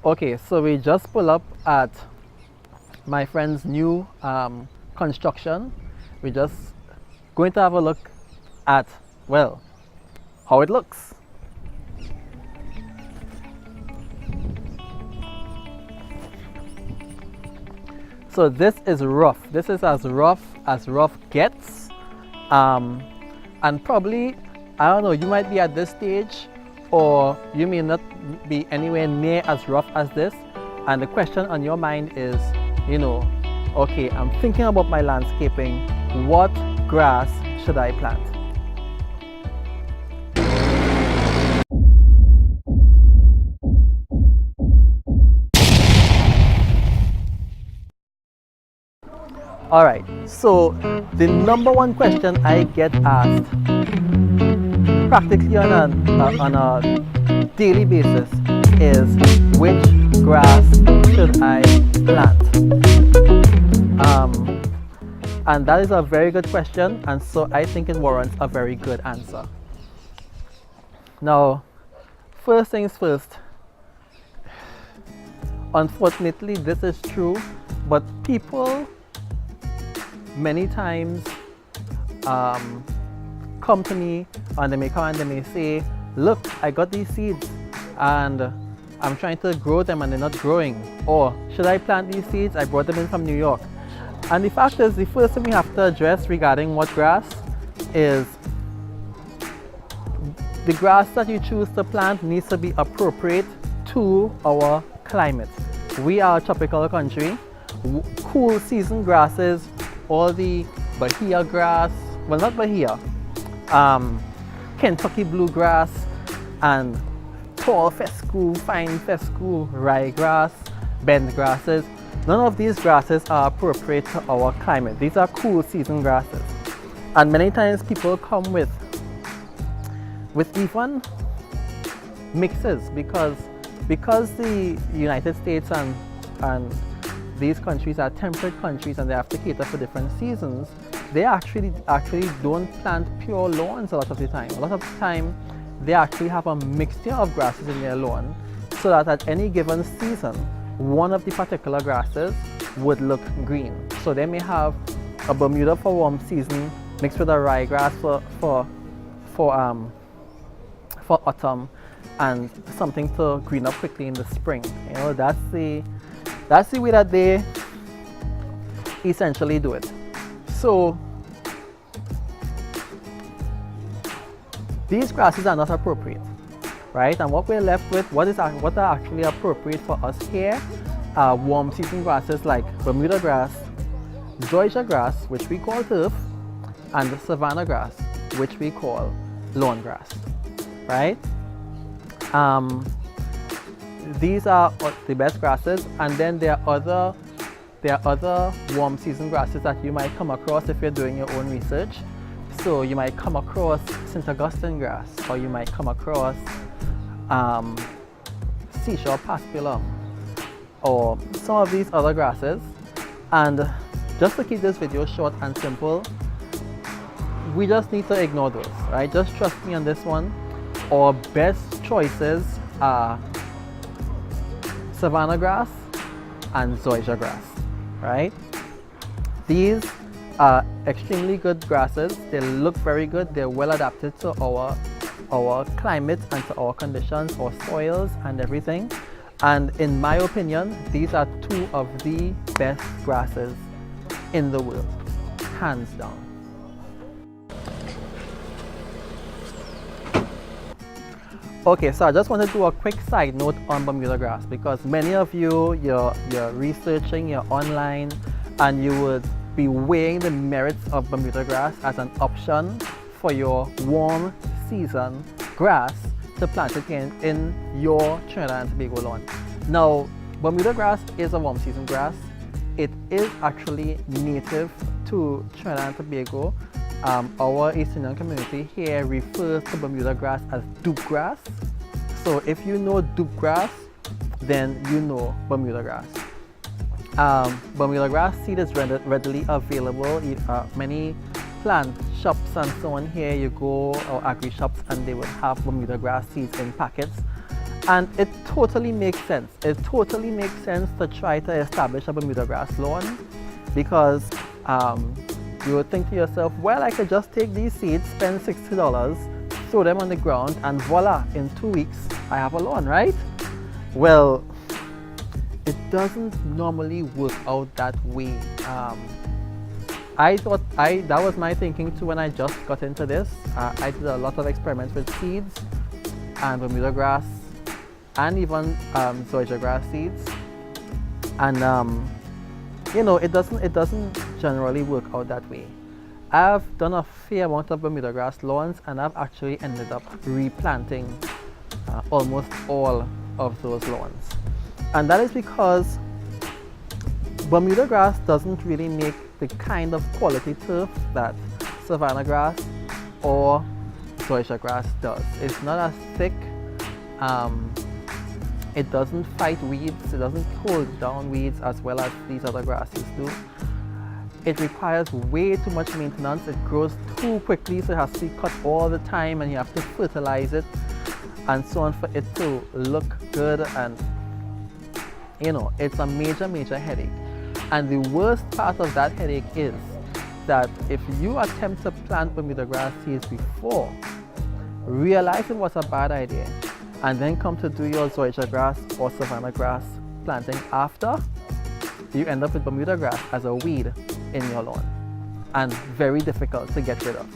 Okay, so we just pull up at my friend's new construction. We're just going to have a look at, well, how it looks. So this is rough. This is as rough gets. And probably, I don't know, you might be at this stage or you may not be anywhere near as rough as this. And the question on your mind is, you know, okay, I'm thinking about my landscaping. What grass should I plant? All right, so the number one question I get asked practically on a daily basis is, which grass should I plant? And that is a very good question, and so I think it warrants a very good answer. Now, first things first, unfortunately this is true, but people many times come to me and they may come and they may say, look, I got these seeds and I'm trying to grow them and they're not growing, or should I plant these seeds? I brought them in from New York. And the fact is, the first thing we have to address regarding what grass is, the grass that you choose to plant needs to be appropriate to our climate. We are a tropical country. Cool season grasses, all the Bahia grass, well, not Bahia, Kentucky bluegrass and tall fescue, fine fescue, ryegrass, bend grasses. None of these grasses are appropriate to our climate. These are cool season grasses. And many times people come with even mixes because the United States and these countries are temperate countries and they have to cater for different seasons. They actually don't plant pure lawns a lot of the time. A lot of the time they actually have a mixture of grasses in their lawn, so that at any given season one of the particular grasses would look green. So they may have a Bermuda for warm season mixed with a ryegrass for autumn, and something to green up quickly in the spring. You know, that's the way that they essentially do it. So these grasses are not appropriate, right? And what we're left with, what are actually appropriate for us here, are warm season grasses like Bermuda grass, Zoysia grass, which we call turf, and the Savannah grass, which we call lawn grass, right? These are the best grasses, and then there are other warm season grasses that you might come across if you're doing your own research. So you might come across St. Augustine grass, or you might come across Seashore Paspalum, or some of these other grasses. And just to keep this video short and simple, we just need to ignore those, right? Just trust me on this one. Our best choices are Savannah grass and Zoysia grass, right? These are extremely good grasses. They look very good. They're well adapted to our climate and to our conditions, our soils and everything. And in my opinion, these are two of the best grasses in the world, hands down. Okay, so I just want to do a quick side note on Bermuda grass, because many of you're researching, you're online, and you would be weighing the merits of Bermuda grass as an option for your warm season grass to plant it in your Trinidad and Tobago lawn. Now, Bermuda grass is a warm season grass. It is actually native to Trinidad and Tobago. Our East Indian community here refers to Bermuda grass as dupe grass. So if you know dupe grass, then you know Bermuda grass. Bermuda grass seed is readily available. Many plant shops and so on here, you go, or agri shops, and they would have Bermuda grass seeds in packets. And it totally makes sense. It totally makes sense to try to establish a Bermuda grass lawn, because you would think to yourself, well, I could just take these seeds, spend $60, throw them on the ground, and voila, in 2 weeks I have a lawn, right? Well, it doesn't normally work out that way. I thought that was my thinking too when I just got into this. I did a lot of experiments with seeds and Bermuda grass and even Zoysia grass seeds, and you know, it doesn't generally work out that way. I've done a fair amount of Bermuda grass lawns, and I've actually ended up replanting almost all of those lawns, and that is because Bermuda grass doesn't really make the kind of quality turf that Savannah grass or Zoysia grass does. It's not as thick. It doesn't fight weeds. It doesn't hold down weeds as well as these other grasses do. It requires way too much maintenance. It grows too quickly, so it has to be cut all the time, and you have to fertilize it and so on for it to look good. And you know, it's a major headache. And the worst part of that headache is that if you attempt to plant Bermuda grass seeds before, realize it was a bad idea, and then come to do your Zoysia grass or Savannah grass planting after, you end up with Bermuda grass as a weed in your lawn, and very difficult to get rid of.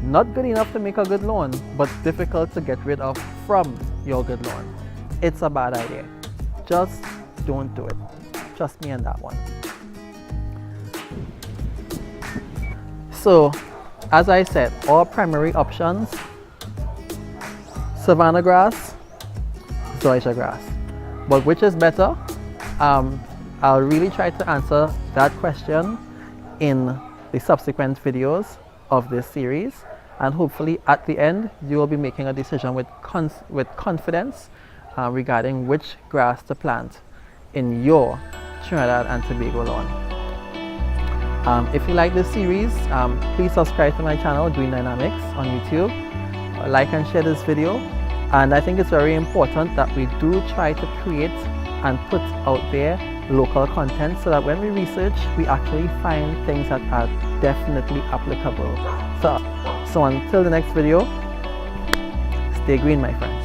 Not good enough to make a good lawn, but difficult to get rid of from your good lawn. It's a bad idea. Just don't do it. Trust me on that one. So, as I said, our primary options: Savannah grass, Zoysia grass. But which is better? I'll really try to answer that question in the subsequent videos of this series, and hopefully at the end you will be making a decision with confidence regarding which grass to plant in your Trinidad and Tobago lawn. If you like this series, please subscribe to my channel, Green Dynamics, on YouTube. Like and share this video. And I think it's very important that we do try to create and put out there local content, so that when we research, we actually find things that are definitely applicable. So until the next video, stay green, my friend.